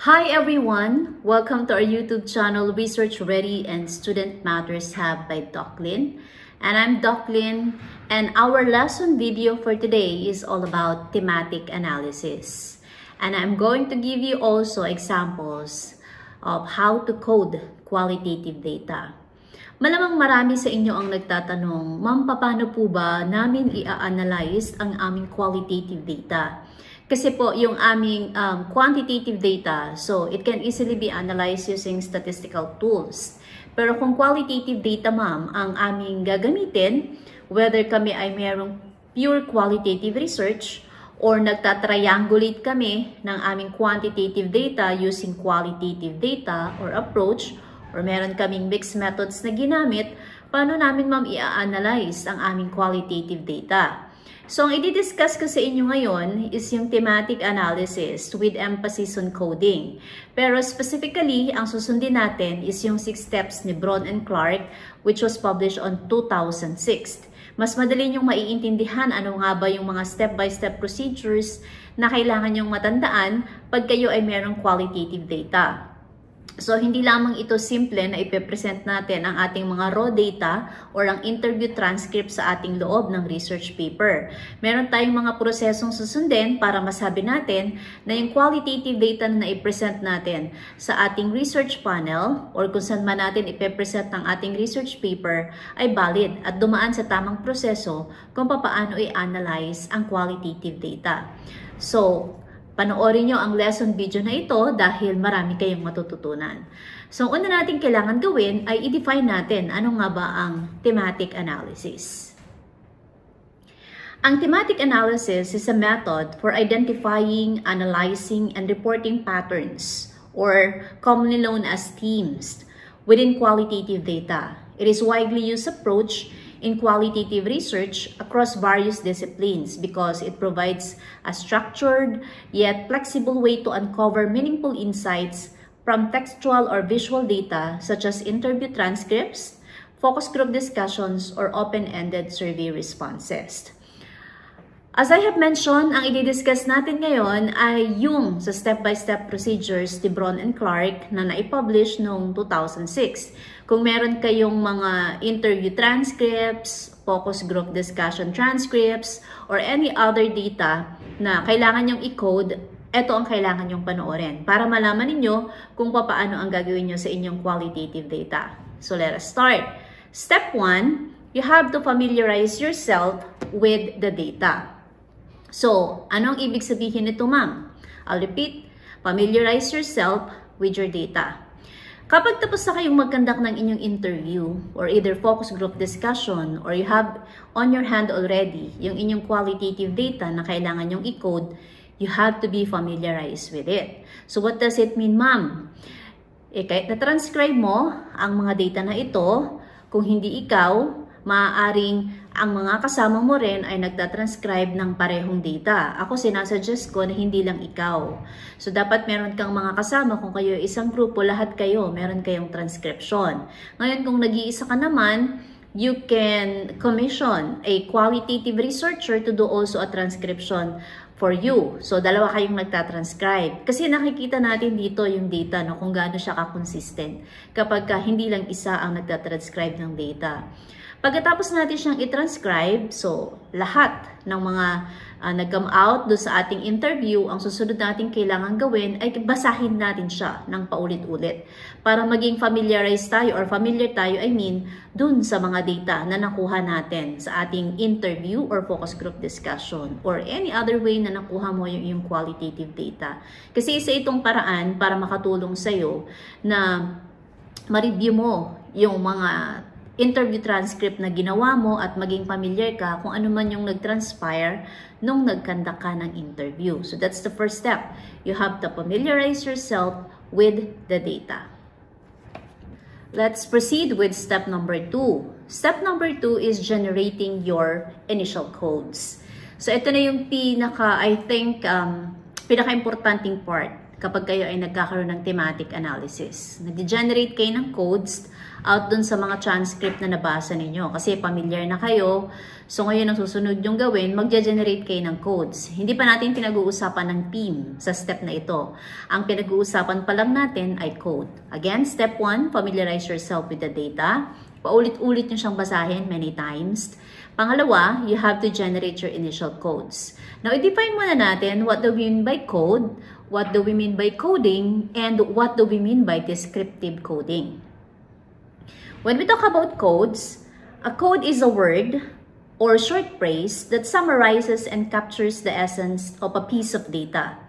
Hi everyone! Welcome to our YouTube channel Research Ready and Student Matters Hub by Doclyn. And I'm Doclyn, and our lesson video for today is all about thematic analysis. And I'm going to give you also examples of how to code qualitative data. Malamang marami sa inyo ang nagtatanong, Ma'am, paano po ba namin i-analyze ang aming qualitative data? Kasi po yung aming quantitative data, so it can easily be analyzed using statistical tools. Pero kung qualitative data, ma'am, ang aming gagamitin, whether kami ay mayroong pure qualitative research or nagtatriangulate kami ng aming quantitative data using qualitative data or approach, or meron kaming mixed methods na ginamit, paano namin, ma'am, i-analyze ang aming qualitative data? So, ang i-discuss ko sa inyo ngayon is yung thematic analysis with emphasis on coding. Pero specifically, ang susundin natin is yung 6 steps ni Braun and Clark, which was published on 2006. Mas madali nyong maiintindihan ano nga ba yung mga step-by-step procedures na kailangan nyong matandaan pag kayo ay merong qualitative data. So, hindi lamang ito simple na ipepresent natin ang ating mga raw data or ang interview transcript sa ating loob ng research paper. Meron tayong mga prosesong susundin para masabi natin na yung qualitative data na ipresent natin sa ating research panel or kung saan man natin ipepresent ang ating research paper ay valid at dumaan sa tamang proseso kung paano i-analyze ang qualitative data. So, panoorin nyo ang lesson video na ito dahil marami kayong matututunan. So, ang una natin kailangan gawin ay i-define natin ano nga ba ang thematic analysis. Ang thematic analysis is a method for identifying, analyzing, and reporting patterns, or commonly known as themes, within qualitative data. It is a widely used approach in qualitative research across various disciplines because it provides a structured yet flexible way to uncover meaningful insights from textual or visual data such as interview transcripts, focus group discussions, or open-ended survey responses. As I have mentioned, ang i-discuss natin ngayon ay yung sa step-by-step procedures ni Braun and Clark na naipublish noong 2006. Kung meron kayong mga interview transcripts, focus group discussion transcripts, or any other data na kailangan nyong i-code, ito ang kailangan nyong panoorin para malaman ninyo kung paano ang gagawin nyo sa inyong qualitative data. So let us start. Step 1, you have to familiarize yourself with the data. So, anong ibig sabihin nito, ma'am? I'll repeat, familiarize yourself with your data. Kapag tapos na kayong mag-conduct ng inyong interview or either focus group discussion or you have on your hand already yung inyong qualitative data na kailangan nyong i-code, you have to be familiarized with it. So, what does it mean, ma'am? Kahit na-transcribe mo ang mga data na ito, kung hindi ikaw, maaaring ang mga kasama mo rin ay nagtatranscribe ng parehong data. Ako sinasuggest ko na hindi lang ikaw. So, dapat meron kang mga kasama. Kung kayo isang grupo, lahat kayo, meron kayong transcription. Ngayon, kung nag-iisa ka naman, you can commission a qualitative researcher to do also a transcription for you. So, dalawa kayong nagtatranscribe. Kasi nakikita natin dito yung data, no, kung gaano siya ka-consistent kapag hindi lang isa ang nagtatranscribe ng data. Pagkatapos natin siyang i-transcribe, so lahat ng mga nag-come out doon sa ating interview, ang susunod natin kailangan gawin ay basahin natin siya ng paulit-ulit para maging familiarize tayo or familiar tayo, doon sa mga data na nakuha natin sa ating interview or focus group discussion or any other way na nakuha mo yung qualitative data. Kasi isa itong paraan para makatulong sa'yo na ma-review mo yung mga interview transcript na ginawa mo at maging familiar ka kung ano man yung nag-transpire nung nag-conduct ka ng interview. So that's the first step. You have to familiarize yourself with the data. Let's proceed with step number 2. Step number 2 is generating your initial codes. So ito na yung pinaka-importanting part kapag kayo ay nagkakaroon ng thematic analysis. Nag-generate kayo ng codes out dun sa mga transcript na nabasa ninyo. Kasi familiar na kayo. So ngayon ang susunod yung gawin, mag-generate kayo ng codes. Hindi pa natin pinag-uusapan ng team sa step na ito. Ang pinag-uusapan pa lang natin ay code. Again, step 1, familiarize yourself with the data. Paulit-ulit nyo siyang basahin many times. Pangalawa, you have to generate your initial codes. Now, i-define muna natin what do we mean by code, what do we mean by coding, and what do we mean by descriptive coding. When we talk about codes, a code is a word or short phrase that summarizes and captures the essence of a piece of data.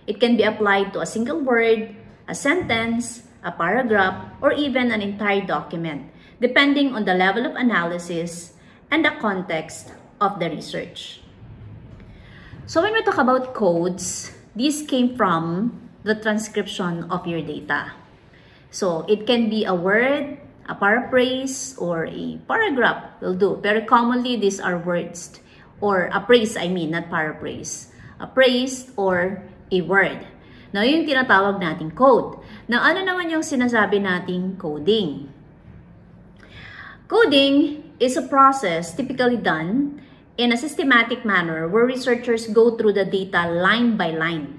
It can be applied to a single word, a sentence, a paragraph, or even an entire document, depending on the level of analysis and the context of the research. So when we talk about codes, this came from the transcription of your data. So it can be a word, a paraphrase, or a paragraph will do. Very commonly, these are words, or a phrase, not paraphrase. A phrase or a word. Now, yung tinatawag nating code. Now, ano naman yung sinasabi nating coding? Coding is a process typically done in a systematic manner where researchers go through the data line by line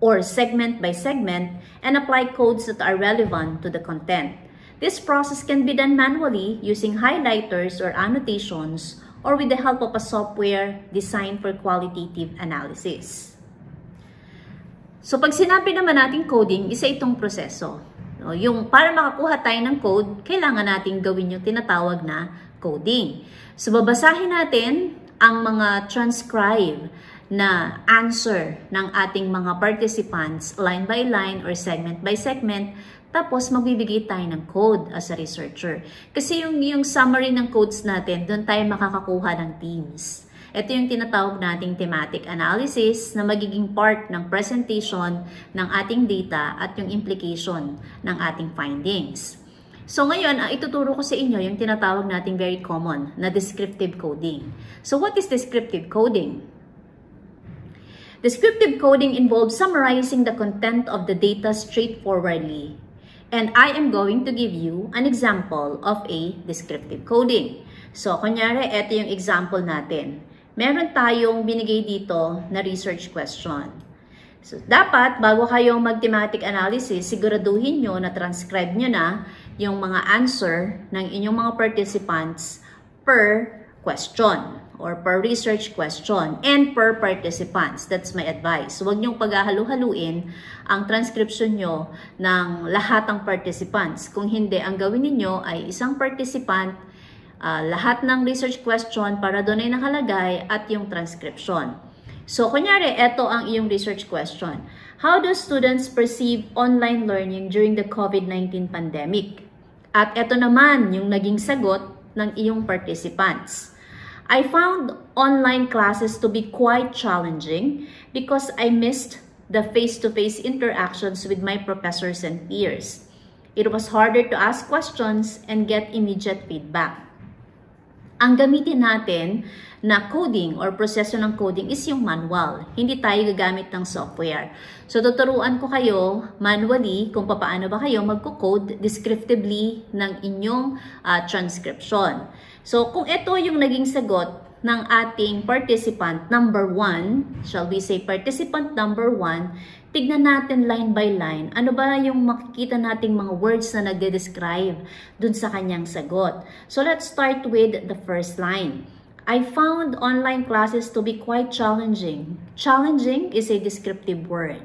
or segment by segment and apply codes that are relevant to the content. This process can be done manually using highlighters or annotations or with the help of a software designed for qualitative analysis. So pag sinabi naman natin coding, isa itong proseso. Yung para makakuha tayo ng code, kailangan natin gawin yung tinatawag na coding. So babasahin natin ang mga transcribe na answer ng ating mga participants line by line or segment by segment, tapos magbibigay tayo ng code as a researcher. Kasi yung summary ng codes natin, doon tayo makakakuha ng themes. Ito yung tinatawag nating thematic analysis na magiging part ng presentation ng ating data at yung implication ng ating findings. So ngayon, ituturo ko sa inyo yung tinatawag nating very common na descriptive coding. So what is descriptive coding? Descriptive coding involves summarizing the content of the data straightforwardly. And I am going to give you an example of a descriptive coding. So kunyari, ito yung example natin. Meron tayong binigay dito na research question. So, dapat, bago kayong mag-thematic analysis, siguraduhin nyo na transcribe nyo na yung mga answer ng inyong mga participants per question or per research question and per participants. That's my advice. Huwag nyong paghahalo-haluin ang transcription nyo ng lahat ng participants. Kung hindi, ang gawin ninyo ay isang participant, lahat ng research question para doon ay nakalagay at yung transcription. So, kunyari, ito ang iyong research question. How do students perceive online learning during the COVID-19 pandemic? At ito naman yung naging sagot ng iyong participants. I found online classes to be quite challenging because I missed the face-to-face interactions with my professors and peers. It was harder to ask questions and get immediate feedback. Ang gamitin natin na coding or proseso ng coding is yung manual. Hindi tayo gagamit ng software. So, tuturuan ko kayo manually kung paano ba kayo magko-code descriptively ng inyong transcription. So, kung ito yung naging sagot ng ating participant number 1, shall we say participant number 1, tignan natin line by line, ano ba yung makikita nating mga words na nagde-describe dun sa kanyang sagot. So let's start with the first line. I found online classes to be quite challenging. Challenging is a descriptive word.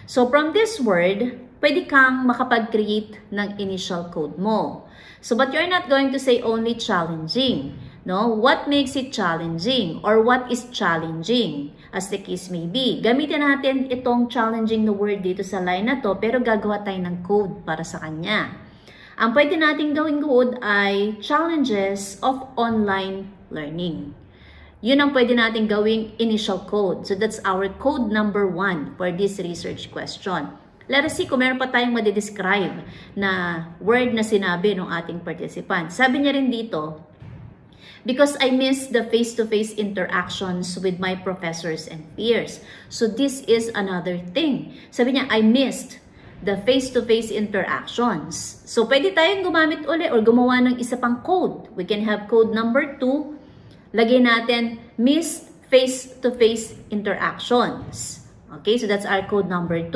So from this word, pwede kang makapag-create ng initial code mo. So but you're not going to say only challenging. No? What makes it challenging? Or what is challenging? As the case may be. Gamitin natin itong challenging na word dito sa line na to, pero gagawa tayo ng code para sa kanya. Ang pwede natin gawing code ay challenges of online learning. Yun ang pwede natin gawing initial code. So that's our code number 1 for this research question. Let us see kung meron pa tayong madidescribe na word na sinabi ng ating participant. Sabi niya rin dito, because I miss the face-to-face interactions with my professors and peers. So this is another thing. Sabi niya, I missed the face-to-face interactions. So pwede tayong gumamit uli or gumawa ng isa pang code. We can have code number 2. Lagay natin, missed face-to-face interactions. Okay, so that's our code number 2.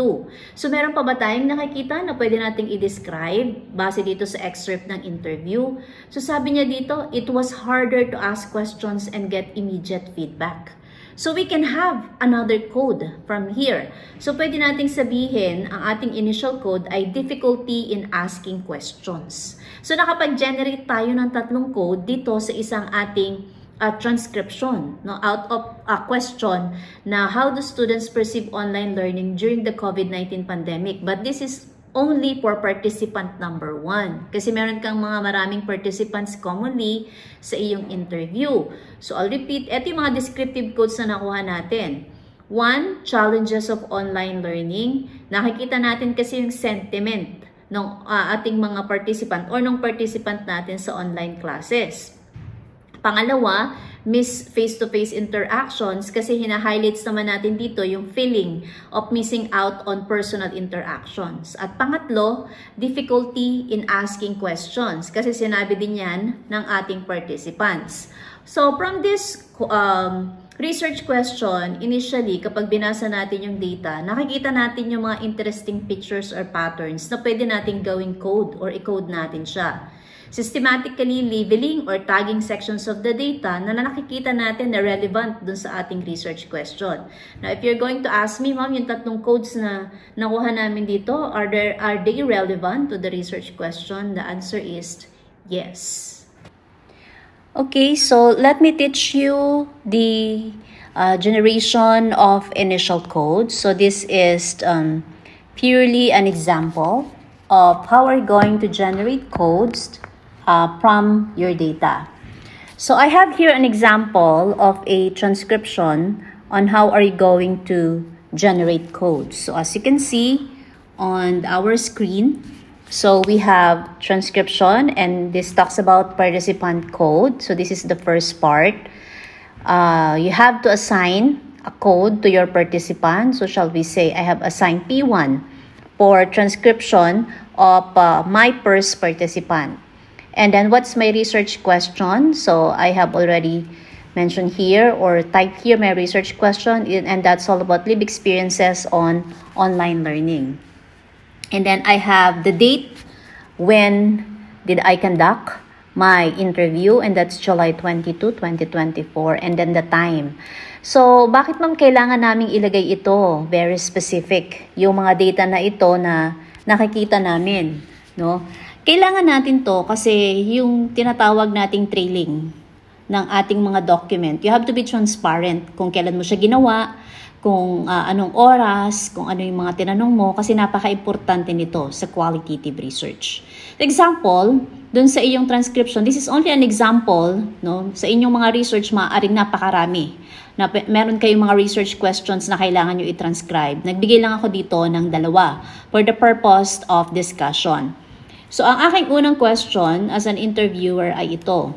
So meron pa ba tayong nakikita na pwede nating i-describe base dito sa excerpt ng interview? So sabi niya dito, it was harder to ask questions and get immediate feedback. So we can have another code from here. So pwede nating sabihin, ang ating initial code ay difficulty in asking questions. So nakapag-generate tayo ng 3 code dito sa isang ating transcription, no, out of a question na how do students perceive online learning during the COVID-19 pandemic. But this is only for participant number 1. Kasi meron kang maraming participants commonly sa iyong interview. So I'll repeat, ito yung mga descriptive codes na nakuha natin. 1, challenges of online learning. Nakikita natin kasi yung sentiment ng ating mga participant or ng participant natin sa online classes. Pangalawa, miss face-to-face interactions kasi hina-highlights naman natin dito yung feeling of missing out on personal interactions. At pangatlo, difficulty in asking questions kasi sinabi din yan ng ating participants. So from this research question, initially kapag binasa natin yung data, nakikita natin yung mga interesting pictures or patterns na pwede natin gawing code or i-code natin siya. Systematically labeling or tagging sections of the data na nakikita natin na relevant dun sa ating research question. Now, if you're going to ask me, ma'am, yung 3 codes na nakuha namin dito, are they relevant to the research question? The answer is yes. Okay, so let me teach you the generation of initial code. So this is purely an example of how we're going to generate codes from your data. So I have here an example of a transcription on how are you going to generate codes. So as you can see on our screen, so we have transcription and this talks about participant code. So this is the first part. You have to assign a code to your participant. So shall we say I have assigned P1 for transcription of my first participant. And then what's my research question? So I have already mentioned here or typed here my research question, and that's all about lived experiences on online learning. And then I have the date when did I conduct my interview, and that's July 22, 2024, and then the time. So bakit ma'am kailangan naming ilagay ito? Very specific. Yung mga data na ito na nakikita namin, no? Kailangan natin to kasi yung tinatawag nating trailing ng ating mga document. You have to be transparent kung kailan mo siya ginawa, kung anong oras, kung ano yung mga tinanong mo kasi napaka-importante nito sa qualitative research. Example, dun sa iyong transcription, this is only an example, no? Sa inyong mga research, maaaring napakarami. Meron kayong mga research questions na kailangan nyo i-transcribe. Nagbigay lang ako dito ng 2 for the purpose of discussion. So, ang aking unang question as an interviewer ay ito.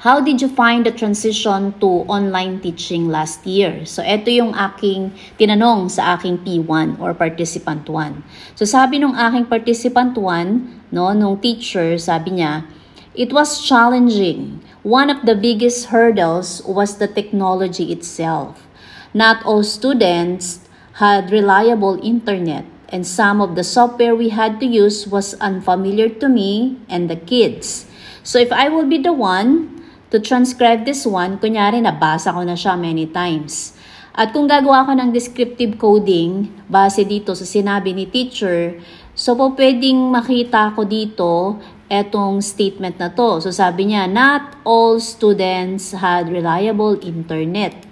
How did you find the transition to online teaching last year? So, ito yung aking tinanong sa aking P1 or participant 1. So, sabi nung aking participant 1, no, nung teacher, sabi niya, it was challenging. One of the biggest hurdles was the technology itself. Not all students had reliable internet. And some of the software we had to use was unfamiliar to me and the kids. So if I will be the one to transcribe this one, kunyari nabasa ko na siya many times. At kung gagawa ko ng descriptive coding, base dito sa sinabi ni teacher, so po pwedeng makita ko dito etong statement na to. So sabi niya, not all students had reliable internet.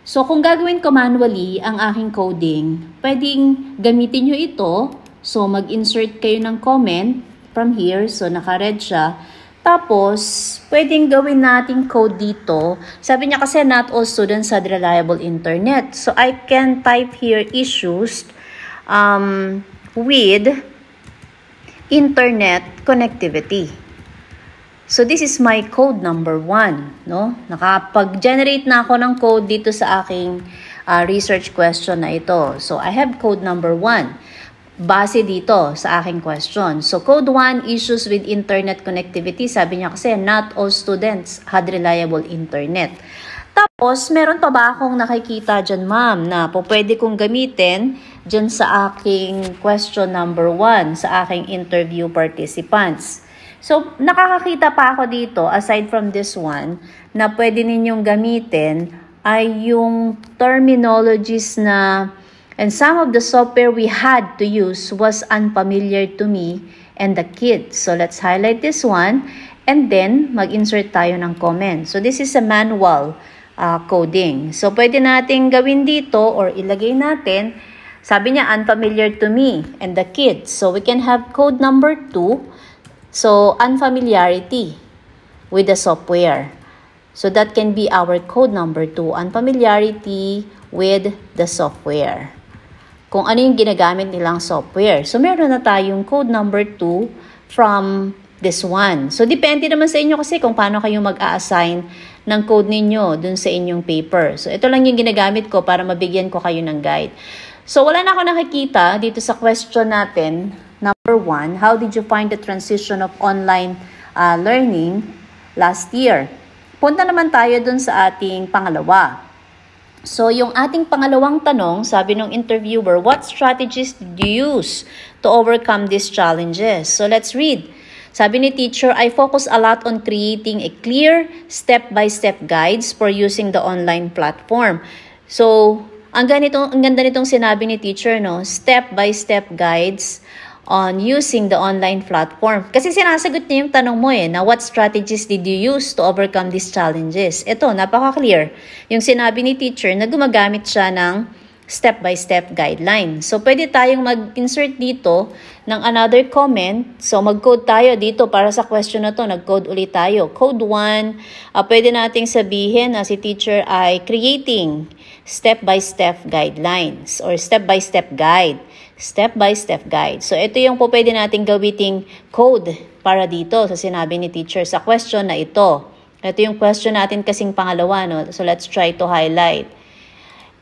So, kung gagawin ko manually ang aking coding, pwedeng gamitin nyo ito. So, mag-insert kayo ng comment from here. So, naka-red siya. Tapos, pwedeng gawin natin code dito. Sabi niya kasi not all students had reliable internet. So, I can type here issues with internet connectivity. So this is my code number 1, no? Nakapag-generate na ako ng code dito sa aking research question na ito. So I have code number 1 base dito sa aking question. So code 1, issues with internet connectivity. Sabi niya kasi not all students had reliable internet. Tapos, meron pa ba akong nakikita dyan, ma'am, na pwede kong gamitin dyan sa aking question number 1, sa aking interview participants? So, nakakakita pa ako dito, aside from this one, na pwede ninyong gamitin ay yung terminologies na, and some of the software we had to use was unfamiliar to me and the kids. So, let's highlight this one, and then mag-insert tayo ng comment. So, this is a manual coding. So, pwede natin gawin dito or ilagay natin, sabi niya, unfamiliar to me and the kids. So, we can have code number 2. So, unfamiliarity with the software. So, that can be our code number 2, unfamiliarity with the software. Kung ano yung ginagamit nilang software. So, meron na tayong code number 2 from this one. So, depende naman sa inyo kasi kung paano kayo mag-a-assign ng code ninyo dun sa inyong paper. So, ito lang yung ginagamit ko para mabigyan ko kayo ng guide. So, wala na ako nakikita dito sa question natin. Number 1, how did you find the transition of online learning last year? Punta naman tayo dun sa ating pangalawa. So, yung ating pangalawang tanong, sabi ng interviewer, what strategies did you use to overcome these challenges? So, let's read. Sabi ni teacher, I focus a lot on creating a clear step-by-step guides for using the online platform. So, ang ganda nitong sinabi ni teacher, no? Step-by-step guides on using the online platform. Kasi sinasagot niya yung tanong mo na what strategies did you use to overcome these challenges? Ito, napaka-clear. Yung sinabi ni teacher na gumagamit siya ng step-by-step guideline. So, pwede tayong mag-insert dito ng another comment. So, mag-code tayo dito para sa question na to. Nag-code ulit tayo. Code 1, pwede nating sabihin na si teacher ay creating step-by-step guidelines or step-by-step guide. Step-by-step guide. So, ito yung po pwede nating gawiting code para dito sa sinabi ni teacher sa question na ito. Ito yung question natin kasing pangalawa, no? So, let's try to highlight.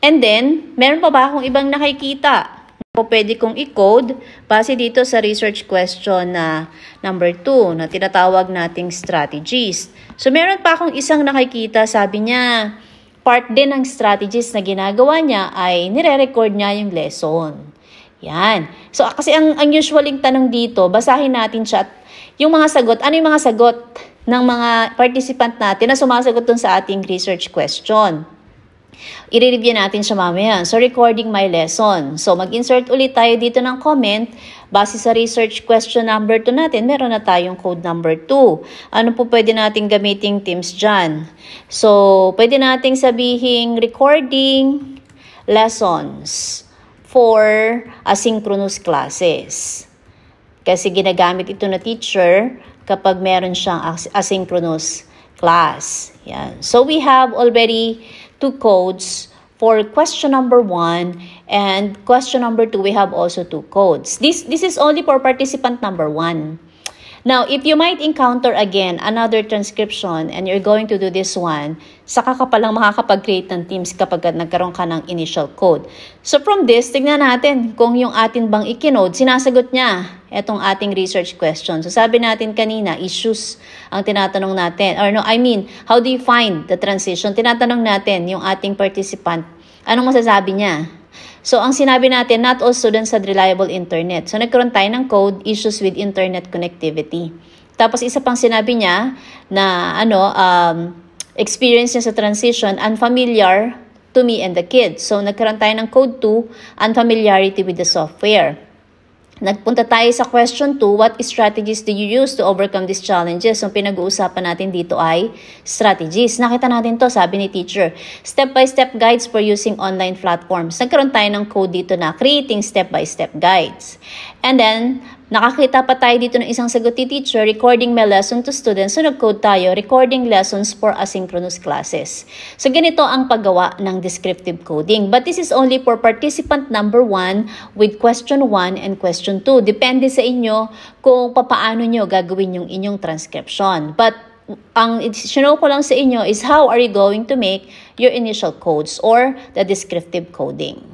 And then, meron pa ba akong ibang nakikita? Po pwede kong i-code base dito sa research question na number 2 na tinatawag nating strategies. So, meron pa akong isang nakikita, sabi niya, part din ng strategies na ginagawa niya ay nire-record niya yung lesson. Yan. So, kasi ang usualing tanong dito, basahin natin siya. Yung mga sagot, ano yung mga sagot ng mga participant natin na sumasagot dun sa ating research question? I-review natin siya mamaya. So, recording my lesson. So, mag-insert ulit tayo dito ng comment. Base sa research question number 2 natin, meron na tayong code number 2. Ano po pwede natin gamiting teams dyan? So, pwede nating sabihin recording lessons for asynchronous classes. Kasi ginagamit ito na teacher kapag meron siyang asynchronous class. Yan. So, we have already 2 codes for question number 1 and question number 2. We have also 2 codes. This is only for participant number 1. Now, if you might encounter again another transcription and you're going to do this one, saka ka palang makakapag-create ng teams kapag nagkaroon ka ng initial code. So from this, tignan natin kung yung atin bang ikinode, sinasagot niya itong ating research question. So sabi natin kanina, issues ang tinatanong natin. Or no, I mean, how do you find the transition? Tinatanong natin yung ating participant, anong masasabi niya? So, ang sinabi natin, not all students had reliable internet. So, nagkaroon tayo ng code, issues with internet connectivity. Tapos, isa pang sinabi niya na, experience niya sa transition, unfamiliar to me and the kids. So, nagkaroon tayo ng code 2, unfamiliarity with the software. Nagpunta tayo sa question 2, what strategies do you use to overcome these challenges? So, pinag-uusapan natin dito ay strategies. Nakita natin to, sabi ni teacher. Step-by-step guides for using online platforms. Nagkaroon tayo ng code dito na creating step-by-step guides. And then, Nakakita pa tayo dito ng isang sagot ni teacher, recording my lesson to students. So nag-code tayo, recording lessons for asynchronous classes. So ganito ang paggawa ng descriptive coding. But this is only for participant number 1 with question 1 and question 2. Depende sa inyo kung paano nyo gagawin yung inyong transcription. But ang sinunod ko lang sa inyo is how are you going to make your initial codes or the descriptive coding.